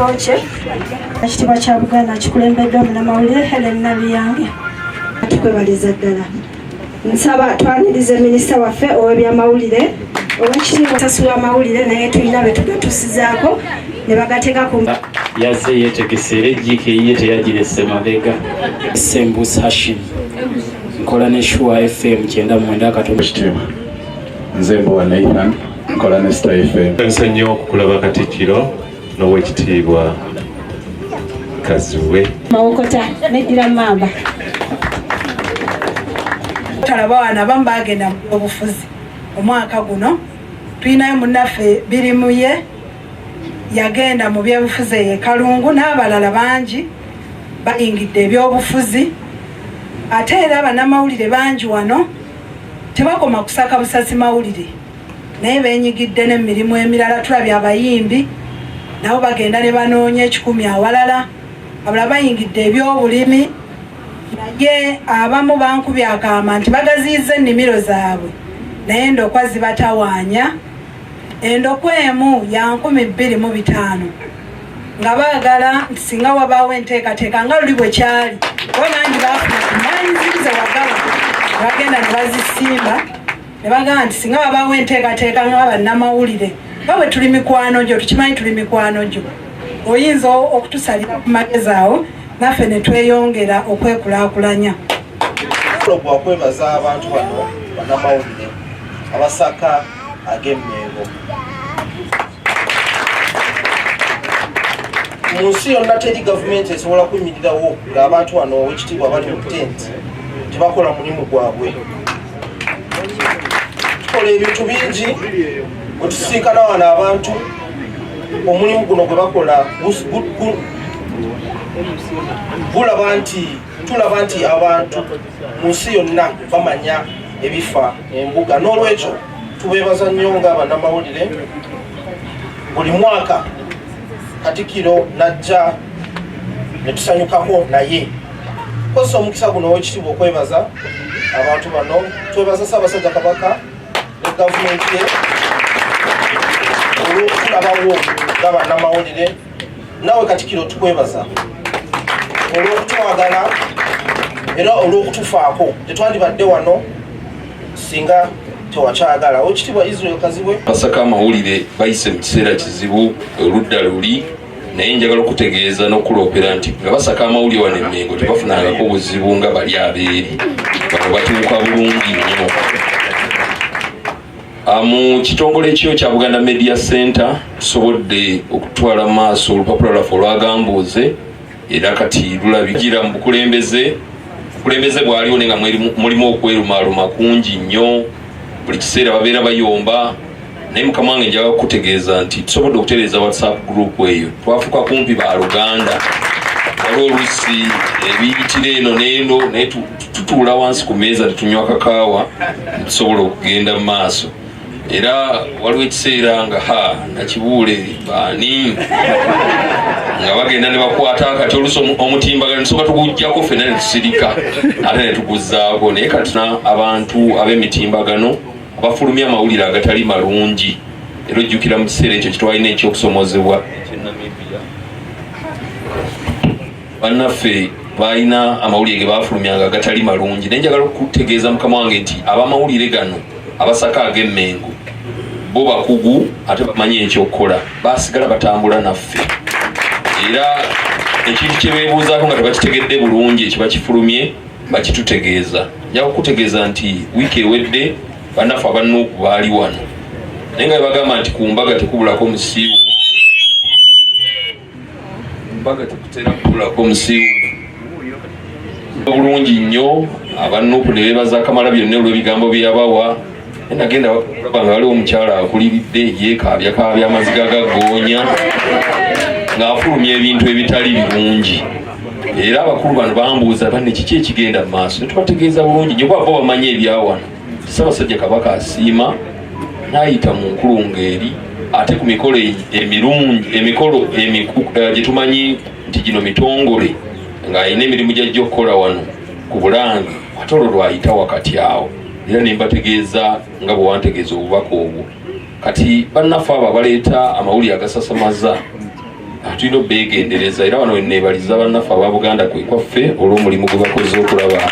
kifo kye ekitiibwa kya Buganda kikulembeddwa munnamawulire Helen Nabiyange. Tukwebaliza ddala. Nsaba twanirize minisita waffe ow'ebyamawulire ow'ekitiibwa sasula amawulire naye tulina be tugatusizaako ne bagateeka ku yazze yeetegesere GKE teyagirese mabega. Sembusa Hashim nkola ne Shua FM 99 ekitiibwa nze Mbowa Nathan nkola ne Star FM. Nse nnyo okukulaba Katikkiro n'Oweekitiibwa Kazuwe Mawokota neddira Mamba. Talaba wana abamu bagenda mu byobufuzi omwaka guno tulinayo munnaffe Birimuye yagenda mu byobufuzi e Kalungu n'abalala bangi bayingidde ebyobufuzi ate era bannamawulire bangi wano tebakoma kusaka busasi mawulire naye benyigidde n'emirimu emirala. Tulabye abayimbi nabo bagenda ne banoonya 10 awalala, abalala bayingidde ebyobulimi naye abamu bankubye akaama nti bagaziyiza ennimiro zaabwe naye endokwa zibatawaanya. Endokwa emu ya 25,000 nga baagala nti singa wabaawo enteekateeka nga luli bwe kyali kuba bangi baafuna kumanyiziriza wagala bagenda ne bazisimba ne bagamba nti singa wabaawo enteekateeka nga bannamawulire nga bwe tuli mikwano gyo, tukimanyi tuli mikwano gyo, oyinza okutusalira ku magezi awo naffe ne tweyongera okwekulaakulanya. Okwebaza abantu bano bannamawulire abasaka ag'emmengo. Mu nsi yonna teri gavumenti esobola kuyimirirawo ng'abantu bano Oweekitiibwa bali mu tenti tebakola mulimu gwabwe. Tukola ebintu bingi bwe tusisinkana wano abantu omulimu guno gwe bakola tulaba nti abantu mu nsi yonna bamanya ebifa embuga. N'olwekyo tubeebaza nnyo nga bannamawulire. Buli mwaka Katikkiro najja ne tusanyukako naye. Kozesa omukisa guno Oweekitiibwa okwebaza abantu bano. Twebaza Ssaabasajja Kabaka ne gavumenti ye olw'okutulabawo nga bannamawulire. Naawe Katikkiro tukwebaza olw'okutwagala era olw'okutufaako. Tetwandibadde wano singa tewakyagala. Oweekitiibwa Israel Kazibwe. Basaka amawulire bayise mu kiseera kizibu oludda luli, naye njagala okutegeeza n'okuloopera nti nga basaka amawulire wano Emmengo tebafunangako buzibu nga bali abeeri. Bano batuuka bulungi nnyo. Mu kitongole ekyo kya Buganda Media Center tusobodde okutwala maaso olupapula lwaffe olwagambuuze era kati lulabigira mu bukulembeze bwaliwo naye nga mulimu okwerumaaluma kungi nnyo. Buli kiseera babeera bayomba, naye mukama wange njagala kukutegeeza nti tusobodde okutereeza WhatsApp group eyo. Twafuuka kumpi ba Luganda. Waliwo oluusi ebiyitira eno n'eno naye tutuula wansi ku meeza tetunywa kakaawa tusobola okugenda mu maaso. Era waliwo ekiseera nga nakibuule baani nga bagenda ne bakwata kati oluusi omutimbagano tusooka tugujjako ffenna ne tusirika ate ne tuguzzaako. Naye katina abantu ab'emitimbagano abafulumya amawulire agatali malungi. Era ojjukira mu kiseera ekyo kitwalina ekyokusomozebwa bannaffe balina amawulire ge baafulumyanga agatali malungi. Naye njagala okutegeeza mukama wange nti ab'amawulire gano abasaka ag'Emmengo bo bakugu ate bamanyi ekyokukola, basigala batambula naffe. Era ekintu kye beebuuzaako nga tebakitegedde bulungi ekiba kifulumye bakitutegeeza. Nja kukutegeeza nti wiiki ewedde bannaffe abannuuku baali wano naye nga bagamba nti ku mbaga tekubulako musiiwuufu. Mbaga tekutera kubulako musiiwuufu bulungi nnyo. Abannuuku ne beebaza Kamalabyonna olw'ebigambo bye yabawa. Nagenda okulaba nga waliwo omukyala akuliridde yeekaabya amaziga gagoonya ng'afulumya ebintu ebitali birungi. Era abakulu bano bambuuza banne kiki ekigenda mu maaso, ne tubategeeza bulungi nnyo kuba bo bamanyi ebyawano. Ssaabasajja Kabaka asiima n'ayita mu nkulungo eri ate ku mikolo emikolo gye tumanyi nti gino mitongole ng'alina emirimu gy'ajja okukola wano ku Bulange, ate olwo lwayita wakati awo. Era ne mbategeeza nga bwe wantegeeza obubaka obwo. Kati bannaffe abo abaleeta amawulire agasasamaza tulina obegendereza era wano wenebaliza bannaffe aba Buganda kwe kwaffe olw'omulimu gwe bakoze okulaba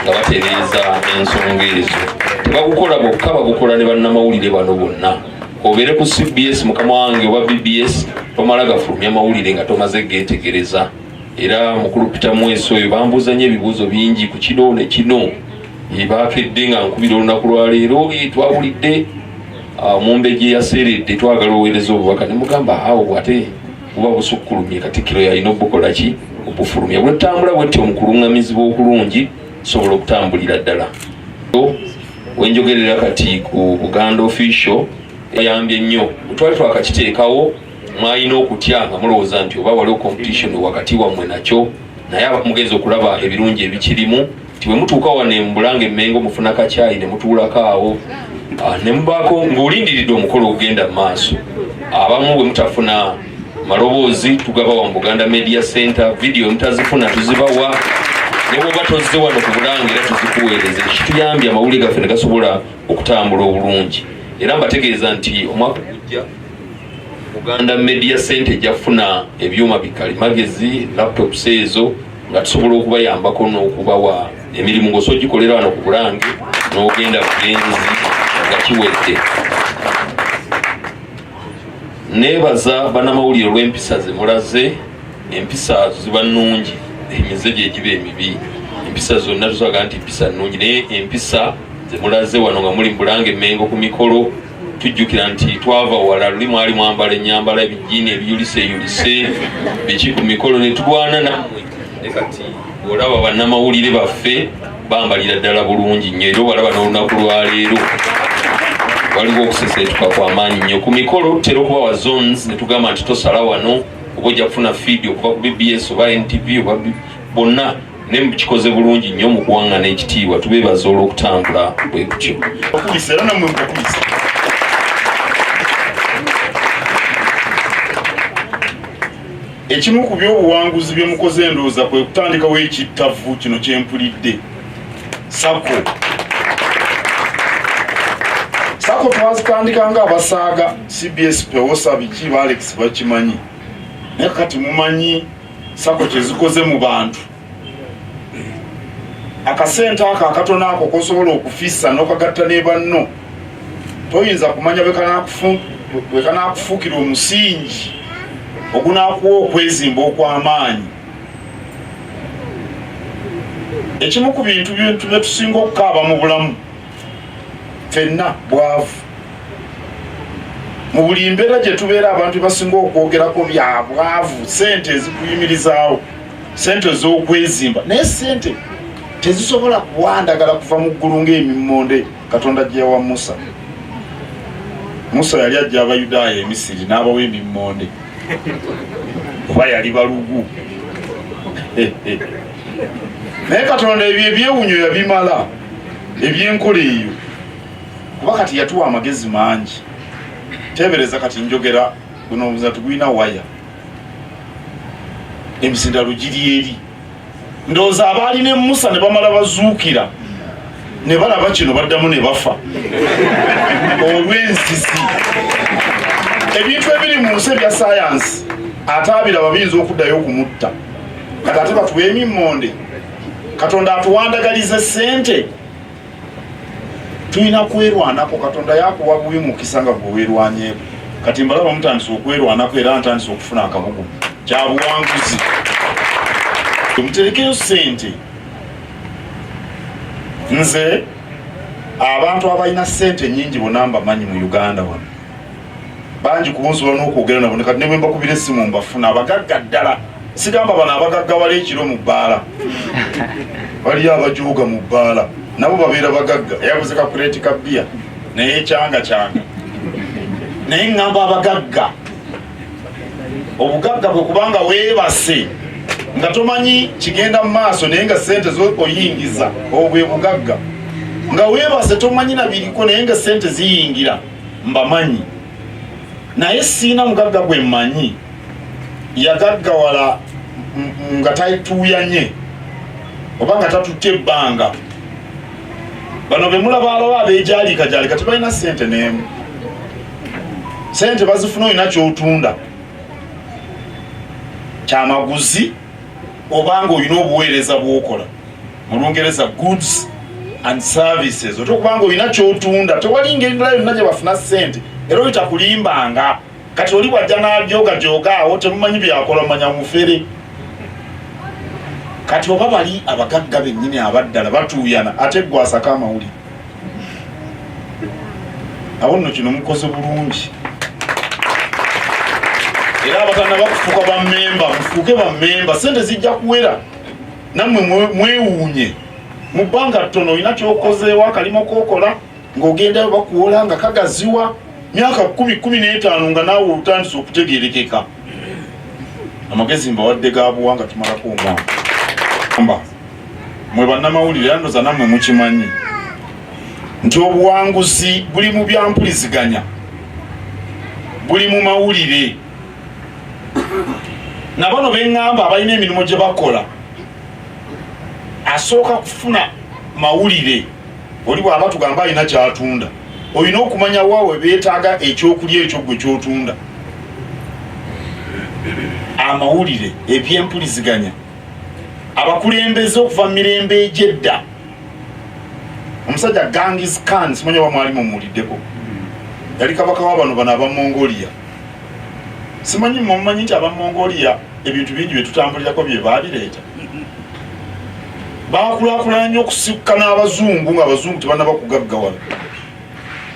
nga batereeza ensonga ezo. Tebagukola bokka, bagukola ne bannamawulire bano bonna. Obeere ku CBS mukama wange oba BBS tomala gafulumya amawulire nga tomaze geetegereza. Era mukulu Peter Mweso oyo bambuuza nnyo ebibuuzo bingi ku kino ne kino. Baakedde nga nkubira olunaku lwaleero twawulidde Mumbejje yaseeredde twagala oweereza obubaka ne mugamba awo bw'ate buba busukkulumye Katikkiro yalina obukola ki obufulumya bwetambula bwetti omukuluŋŋamizi bw'okulungi sobola okutambulira ddala. Wenjogerera kati ku Buganda Official yayambye nnyo twali twakakiteekawo mwalina okutya nga mulowooza nti oba waliwo competition wakati wammwe nakyo naye mugenza okulaba ebirungi ebikirimu nti bwe mutuuka wane mu Bulange Mmengo mufuna kacyayi ne mutuulako awo ne mubaako ng'olindiridde omukolo ogenda mu maaso. Abamu bwe mutafuna maloboozi tugabawa mu Buganda Media Center, video mutazifuna tuzibawa, ne bw'oba tozze wano ku Bulange era tuzikuweereza. Kituyambye amawulire gaffe ne gasobola okutambula obulungi. Era mbategeeza nti omwaka gujja Buganda Media Center ejjafuna ebyuma bikalimagezi, laptops ezo nga tusobola okubayambako n'okubawa emirimu ng'osoogikolera wano ku Bulange n'ogenda bugenzi nga kiwedde. Neebaza bannamawulire olw'empisa ze mulaze. Empisa ziba nnungi, emize gye giba emibi. Empisa zonna tusaga nti empisa nnungi, naye empisa ze mulaze wano nga muli mu Bulange Mmengo ku mikolo tujjukira nti twava wala luli mwali mwambala ennyambala ebijjiini ebiyuliseyulise biki ku mikolo ne tulwana nammwe. Ne kati olaba bannamawulire baffe bambalira ddala bulungi nnyo era obalaba n'olunaku lwaleero waliwo okuseseetuka kw'amaanyi nnyo ku mikolo. Tutera okubawa zones ne tugamba nti tosala wano oba ojja kufuna feed okuva ku BBS oba NTV oba bonna, ne mukikoze bulungi nnyo mu kuwaŋŋana ekitiibwa. Tubeebaza olw'okutambula bwe kutyo. Era nammwe mukakulisa ekimu ku byobuwanguzi bye mukoze endowooza kwe kutandikawo ekittavu kino kyempulidde Sako twazitandika nga abasaaga CBS pewosa biki ba Alex bakimanyi, naye kati mumanyi Sako kyezikoze mu bantu. Akasente ako akatono ako kosobola okufissa n'okagatta ne banno toyinza kumanya bwe kanaakufuukira omusingi ogunaakuwa okwezimba okw'amaanyi. Ekimu ku bintu bye tusinga okukaaba mu bulamu ffenna bwavu. Mu buli mbeera gye tubeera abantu basinga okwogerako bya bwavu, ssente ezikuyimirizaawo, ssente ez'okwezimba, naye ssente tezisobola kuwandagala kuva mu ggulu ng'emimmonde Katonda gye yawa Musa. Musa yali ajja Abayudaaya e Misiri n'abawa emimmonde kuba yali balugu. Naye Katonda ebyo ebyewunyo yabimala eby'enkola eyo kuba kati yatuwa amagezi mangi. Tebereza kati njogera guno obuza tugwina waya emisindalo giri eri. Ndowooza abaali ne Musa ne bamala bazuukira ne balaba kino baddamu ne bafa olw'ensisi. Ebintu ebiri mu nsi ebya sayansi ate abiraba biyinza okuddayo okumutta. Kati ate batuwa emimmonde. Katonda atuwandagaliza ssente. Tulina kwerwanako. Katonda yakuwa bubi mukisa nga gwe weerwanyeeko. Kati mbalaba mutandise okwerwanako era ntandise okufuna akabugu kya buwanguzi. Muterekeyo ssente. Nze abantu abalina ssente nnyingi bonna mbamanyi mu Uganda wano. Bangi kubunsobola n'okwogera nabo ne kati ne bwe mbakubira essimu mbafuna abagagga ddala. Sigamba bano abagagga wali ekiro mu bbaala. Waliyo abajooga mu bbaala. Nabo babeera bagagga. Yabuze ka kuleeti ka bbiya naye kyanga. Naye ŋŋamba abagagga. Obugagga bwe kubanga weebase nga tomanyi kigenda mu maaso naye nga ssente zoyingiza obwe bugagga. Nga weebase tomanyi na biriko naye nga ssente ziyingira mbamanyi. Naye siina mugagga gwe mmanyi yagaggawala nga tatuuyanye oba nga tatutte ebbanga. Bano be mulaba alaba abeejaalika tebalina ssente n'emu. Ssente bazifuna olina ky'otunda. kyamaguzi obanga olina obuweereza bwokola mu Lungereza goods and services otokubanga olina kyotunda tewali ngeri ndala yonna gye bafuna ssente era oyitakulimbanga kati oli bwajja n'ajogajoga awo temumanyi byakola mumanya mufere kati oba bali abagagga bennyini abaddala batuuyana ate gwe asaka amawulire awo nno kino mukoze bulungi era abatana bakufuuka bammemba mufuuke bammemba sente zijja kuwera nammwe mwewuunye mu bbanga ttono olina kyokozeewo akalimo kokola ng'ogendayo bakuwola nga kagaziwa myaka 10-15 nga naawe otandise okutegeerekeka amagezi mbawadde ga buwanga tumalako omwaka mwe bannamawulire era ndoza nammwe mukimanyi nti obuwanguzi buli mu byampuliziganya buli mu mawulire nabano beŋŋamba abalina emirimu gye bakola asooka kufuna mawulire oli bw'aba tugamba alina kyatunda olina okumanya waawe beetaaga ekyokulya ekyo gwe kyotunda amawulire ebyempuliziganya abakulembeze okuva mu mirembe egy'edda omusajja Genghis Khan simanyi oba mwali mumuwuliddeko yali kabaka wa bano aba Mongolia simanyi mumanyi nti aba Mongolia ebintu bingi bye tutambulirako bye baabireeta bakulaakulanya nnyo okusikka n'abazungu ng'abazungu tebannaba kugaggawala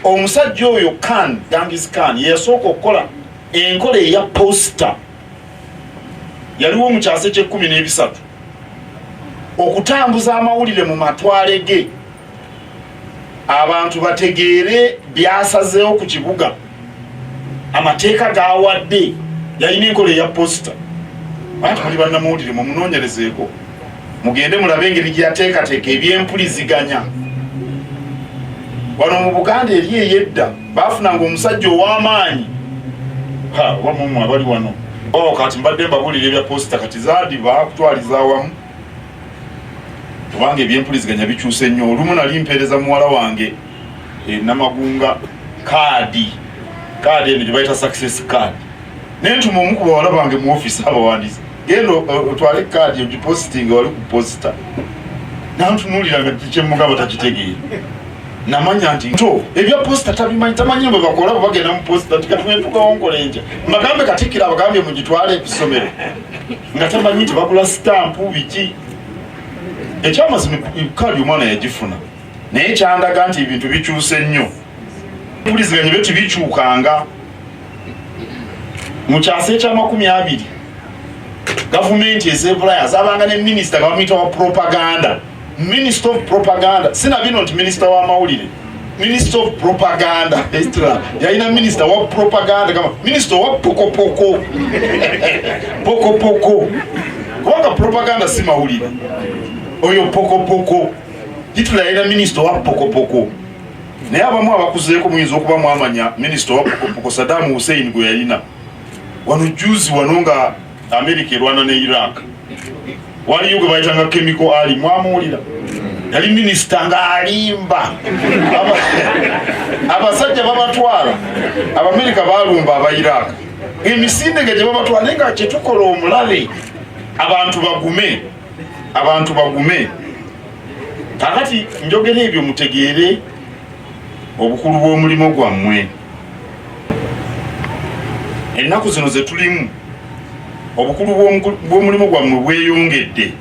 omusajja oyo Genghis Khan yeyasooka okukola enkola eya posita yaliwo mu kyasa ekye-13 okutambuza amawulire mu matwale ge abantu bategeere byasazeewo ku kibuga amateeka gawadde yalina enkola eya posita bantu muli bannamawulire mumunoonyerezeeko mugende mulabe engeri gye yateekateeka ebyempuliziganya wano mu Buganda eri ey'edda baafunanga omusajja ow'amaanyi wamumu abali wano kati mbadde mbabulira ebya posita kati zaadi baakutwaliza awamu kubanga ebyempuliziganya bikyuse nnyo olumu nali mpeereza muwala wange Namagunga kaadi eno gye bayita success card naye ntuma omu ku bawala bange mu ofisi abawandiisi genda otwale kaadi ogipositinga wali ku posita nantunuuliranga kyemmugamba takitegeera namanya nti nto ebya posita tamanyi bwe bakola bwe bagenda mu posita tikatugetugawonkola enja mbagambe Katikkiro abagambye mugitwale ku ssomero nga tamanyi nti bagula sitampu biki ekyamazima kaadi omwana yagifuna naye kyandaga nti ebintu bikyuse nnyo empuliziganya byo tibikyukanga mu kyasa ekya-20 gavumenti ez'ebulaya zabanga ne minisita nga bamuyita wa propaganda minister of propaganda sina bino nti minisita w'amawulire minister of propaganda yalina minisita wa propaganda kama minisita wa pokopoko pokopoko kubanga propaganda si mawulire oyo pokopoko Hitler yalina minisita wa pokopoko naye abamu abakuzeeko muyinza okuba mwamanya minisita wa pokopoko Saddam Hussein gwe yalina wano juzi wano nga Amerika erwana ne Iraq waliyo gwe bayitanga chemical ali mwamuwulira yali minisita nga alimba abasajja babatwala Abamerika balumba aba Iraq emisindege gye babatwala naye nga kyetukola omulabe abantu bagume kakati njogera ebyo mutegeere obukulu bw'omulimu gwammwe ennaku zino ze tulimu obukulu bw'omulimu gwammwe bweyongedde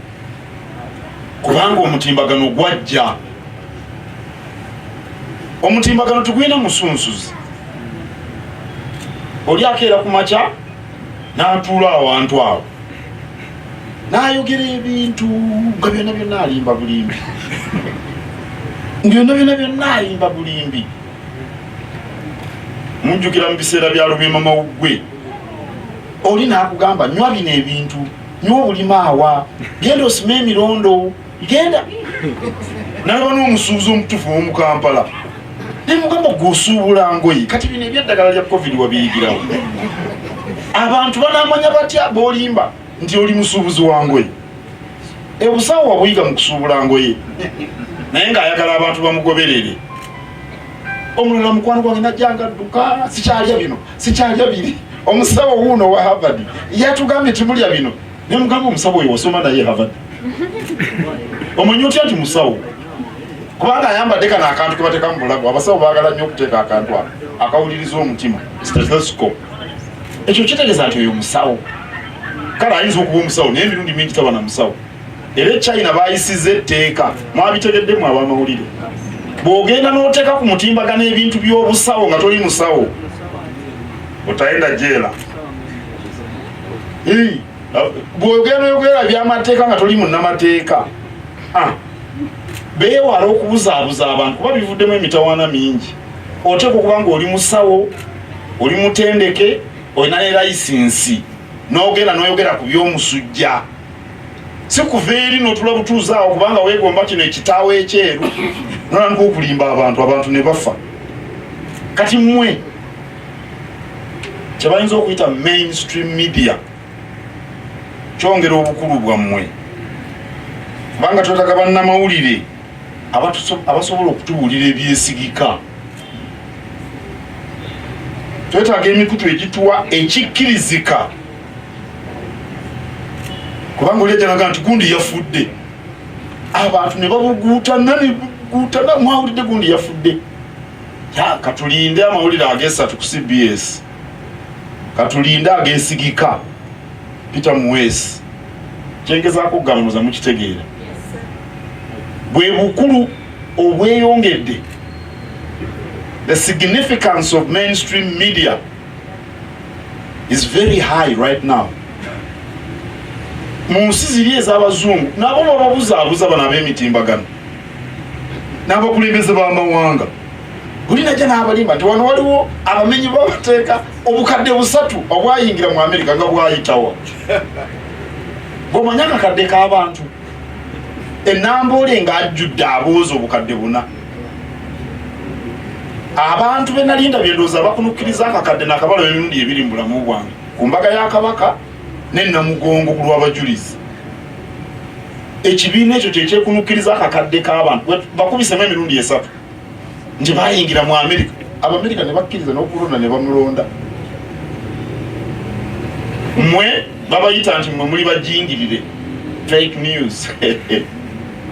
kubanga omutimbagano gwajja omutimbagano tugwina musunsuzi oli akeera ku makya n'atuula awantu awo n'ayogera ebintu nga byonna byonna alimba bulimbi mujjukira mu biseera bya Lubima Mawuggwe oli n'akugamba nywa bino ebintu nywa obulimaawa genda osime emirondo genda nalaba n'omusuubuzi omutuufu w'omu Kampala nemugamba gw'osuubula ngoye kati bino ebyaddagala lya covid wabiyigirawo abantu banaamanya batya b'olimba nti oli musuubuzi wa ngoye obusawo wabuyiga mu kusuubula ngoye naye ng'ayagala abantu bamugoberere omulala mukwano gwange najjanga dduka sikyalya bino sikyalya biri omusawo wuuno wa Harvard yatugambye timulya bino ne mugamba omusawo oyo wasoma naye Harvard omanyi otya nti musawo kubanga ayambadde kano akantu kebateeka mu bulago abasawo baagala nnyo okuteeka akantu ako akawuliriza omutima stethoscope ekyo kitegeeza nti oyo musawo kale ayinza okuba omusawo naye emirundi mingi taba na musawo era China bayisize etteeka mwabitegeddemu abamawulire bw'ogenda n'oteeka ku mutimbagano ebintu by'obusawo nga toli musawo otayenda jeera bw'ogenda n'oyogera by'amateeka nga toli munnamateeka beewala okubuzaabuza abantu kuba bivuddemu emitawaana mingi oteeka okuba nga oli musawo oli mutendeke olina ne layisinsi n'ogenda n'oyogera ku by'omusujja si kuva eri n'otula butuuzaawo kubanga weegomba kino ekitaawo ekyeru nolandika okulimba abantu ne bafa kati mmwe kyebayinza okuyita mainstream media kyongera obukulu bwammwe kubanga twetaaga bannamawulire abasobola okutubuulira ebyesigika twetaaga emikutu egituwa ekikkirizika kubanga oli ajanaga nti gundi yafudde abantu ne babuguutana mwawulidde gundi yafudde katulinde amawulire agesatu ku CBS katulinde agesigika Peter Muwesi kyengezaako okugamba mukitegeera bwe bukulu obweyongedde the significance of mainstream media is very high right now mu nsi ziri ez'abazungu nabo bababuzaabuza bano ab'emitimbagano n'abakulembeze b'amawanga buli najja n'abalimba nti wano waliwo abamenyi b'amateeka obukadde 3 obwayingira mu Amerika nga bwayitawo bw'omanya akakadde k'abantu enamboole ng'ajjudde aboozi obukadde 4 abantu be nalinda byendooza bakunukkiriza akakadde n'akabala emirundi ebiri mu bulamu bwange ku mbaga ya Kabaka ne Namugongo ku lw'abajulizi ekibiina ekyo kyekyekunukkiriza akakadde k'abantu bakubisemu emirundi 3 nti bayingira mu Amerika Abamerika ne bakkiriza n'okulonda ne bamulonda mmwe babayita nti mmwe muli bajingirire fake news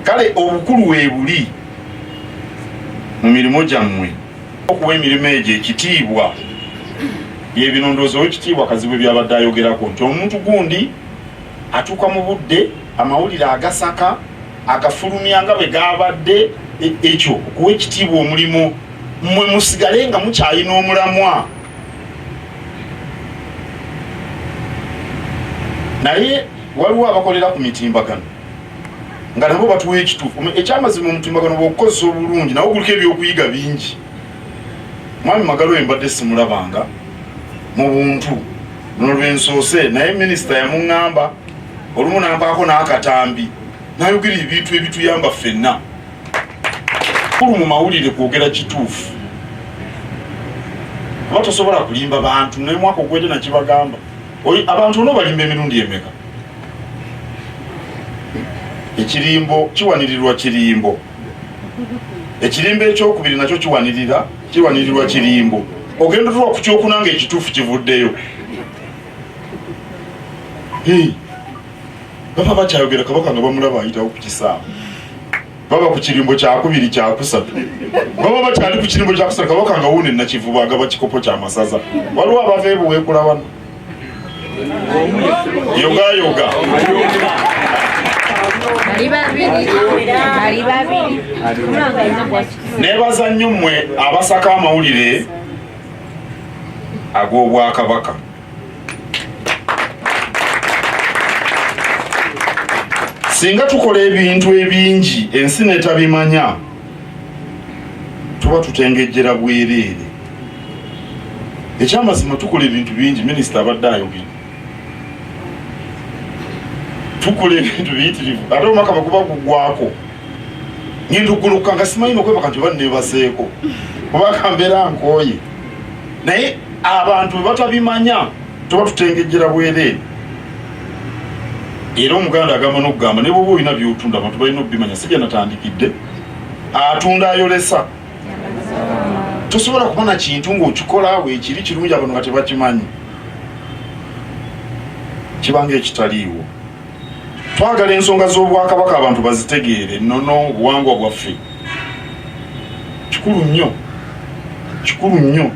kale obukulu weebuli mu mirimu gyammwe okuwa emirimu egyo ekitiibwa byebinondoozi ow'ekitiibwa kazibu byabadde ayogerako nti omuntu gundi atuuka mu budde amawulire agasaka agafulumya nga bwe gaabadde ekyo okuwa ekitiibwa omulimu mmwe musigale nga mukyalina omulamwa naye waliwo abakolera ku mitimbagano nga nabo batuwa ekituufu ekyamazima omutimbagano bw'okukozesa obulungi nawe oguliko ebyokuyiga bingi mwami Magalo embadde simulabanga mu buntu nolwensoose naye minisita yamuŋŋamba olumu nampaako n'akatambi nayogera ebintu ebituyamba ffenna kulu mu mawulire kwogera kituufu kuba tosobola kulimba bantu naye mwaka ogwedde nakibagamba abantu ono balimba emirundi emeka ekirimbo kiwanirirwa kirimbo ekirimbo ekyokubiri nakyo kiwanirirwa kirimbo ogenda tuwa ku kyokunanga ekituufu kivuddeyo baba bakyayogera Kabaka nga bamulaba ayitawo ku kisaawe baba ku kirimbo kyakubiri kyakusatu baba bakyali ku kirimbo kyakusatu Kabaka nga wuune nakivuba agaba kikopo kyamasaza waliwo abava ebuweekula wano yoga nebaza nnyo mmwe abasaka amawulire ag'Obwakabaka singa tukola ebintu ebingi ensi netabimanya tuba tutengejjera bwereere ekyamazima tukola ebintu bingi minisita abadde ayogera tukola ebintu biyitirivu ate omwaka bakuba gugwako ngenda ogguluka nga simanyi nokwebaka nti bannebaseeko kubanga mbeera nkooye naye abantu bwe batabimanya tuba tutengejjera bwereere era omuganda agamba n'okugamba ne bwoba olina byotunda abantu balina okubimanya sijja natandikidde atunda ayolesa tosobola kubona kintu ng'okikola weekiri kirungi abantu nga tebakimanyi kibanga ekitaliiwo twagala ensonga z'obwakabaka abantu bazitegeere nono obuwangwa bwaffe kikulu nnyo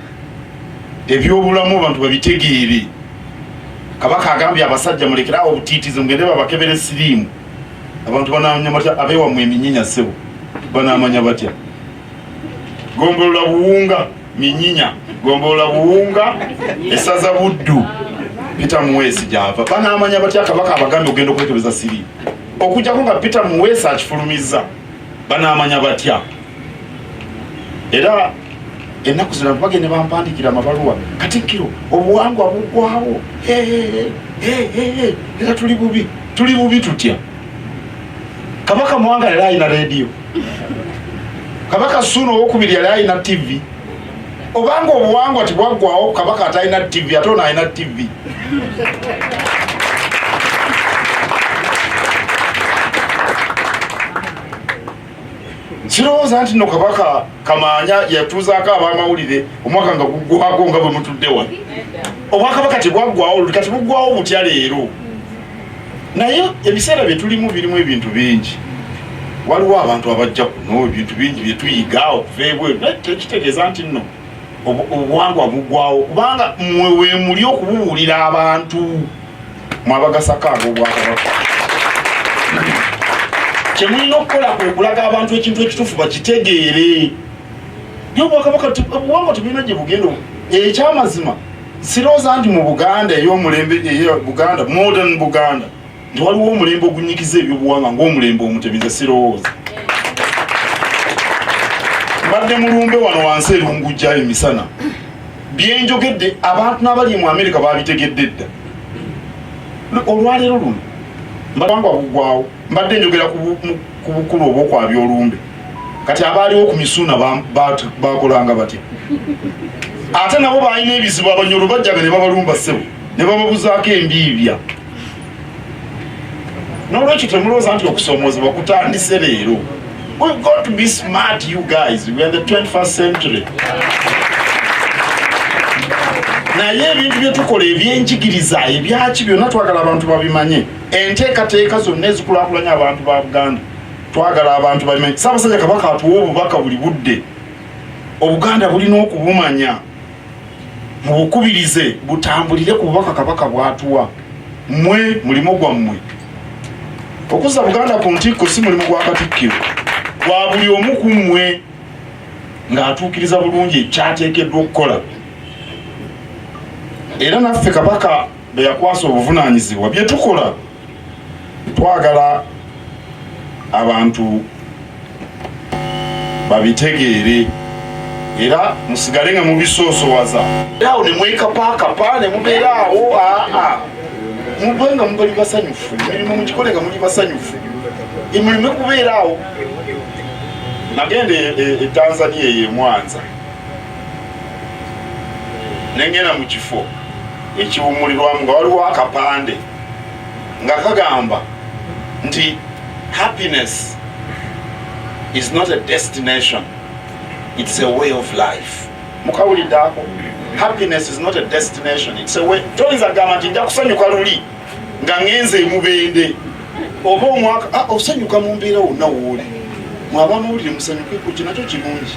ebyobulamu abantu babitegeere. Kabaka agambye abasajja mulekerawo obutiitizi mugende babakebere siriimu. Abantu banaamanya batya abeewammwe eminyinya ssebo banaamanya batya gombolola buwunga minyinya gombolola buwunga esaza buddu Peter Muweesi gyava banaamanya batya kabaka abagambye ogenda okwekebeza siriimu okujjako nga Peter Muweesi akifulumizza banaamanya batya. Era ennaku zino bagende bampandikira amabaluwa Katikkiro obuwangwa buggwawo era tuli bubi tutya. Kabaka Mwanga yali alina rediyo, Kabaka Ssuuna owokubiri yali alina TV. Obanga obuwangwa tibwaggwawo kabaka atalina TV ate ono alina TV. Kirowooza nti no kabaka Kamaanya yatuuzaako ab'amawulire omwaka nga guggwako nga bwe mutudde wano. Obwakabaka tibwaggwawo kati buggwawo butya leero. Naye ebiseera bye tulimu birimu ebintu bingi. Waliwo abantu abajja kuno ebintu bingi bye tuyiga okuva ebweru. Tekitegeeza nti nno obuwangwa buggwawo kubanga mmwe we muli okubuwulira abantu mwabagasakaaga obwakabaka. Kye mulina okukola kwe kulaga abantu ekintu ekituufu bakitegeere. Naye obwakabaka obuwangwa tebulina gye bugenda. Ekyamazima sirowooza nti mu Buganda ey'omulembe Buganda modern Buganda nti waliwo omulembe ogunyikiza ebyobuwangwa ng'omulembe omutemize sirowooza. Mbadde mulumbe wano wansi erungujja emisana. Byenjogedde abantu n'abali mu Amerika baabitegedde dda. Olwaleero luno mbawangwa buggwawo mbadde njogera ku bukulu obw'okwabya olumbe. Kati abaaliwo ku Misuuna baakolanga batya? Ate nabo baalina ebizibu abanyolo bajjaga ne babalumba ssebo ne bababuzaako embiibya. N'olwekyo temulowooza nti okusomoozebwa kutandise leero. We've got to be smart, you guys. We are in the 21st century. Naye ebintu bye tukola ebyenjigiriza ebyaki byonna twagala abantu babimanye. Enteekateeka zonna ezikulaakulanya abantu ba Buganda twagala abantu babimanye. Ssaabasajja Kabaka atuwa obubaka buli budde. Obuganda bulina okubumanya mubukubirize butambulire ku bubaka Kabaka bw'atuwa. Mmwe mulimu gwammwe okuzza Buganda ku ntikko si mulimu gwa Katikkiro gwa buli omu ku mmwe ng'atuukiriza bulungi ekyateekeddwa okukola. Era naffe Kabaka be yakwasa obuvunaanyizibwa bye tukola twagala abantu babitegeere era musigale nga mubisoosowaza. Awo ne mwekapaakapa ne mubeera awo mube nga mubali basanyufu emirimu mugikole nga muli basanyufu emirimu ekubeera awo. Nagenda e Tanzania eyo Mwanza nengenda mu kifo ekiwummulirwamu nga waliwo akapande nga kagamba nti happiness is not a destination, it's a way of life. Mukawulidde ako? Happiness is not a destination, it's a way. Toyinza gamba nti nja kusanyuka luli nga ngenze emubende oba omwaka osanyuka mu mbeera wonna wooli. Mwabamawulire musanyuke ku kinakyo kirungi.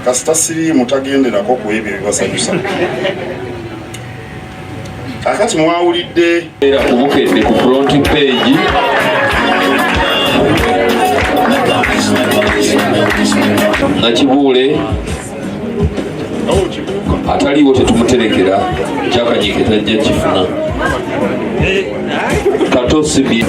Kasita siriimu tagenderako ku ebyo ebibasanyusa. Akati mwawulidde era kubukedde ku front page nga Kibuule ataliwo tetumuterekera kyakanyike tajja kifuna Katosi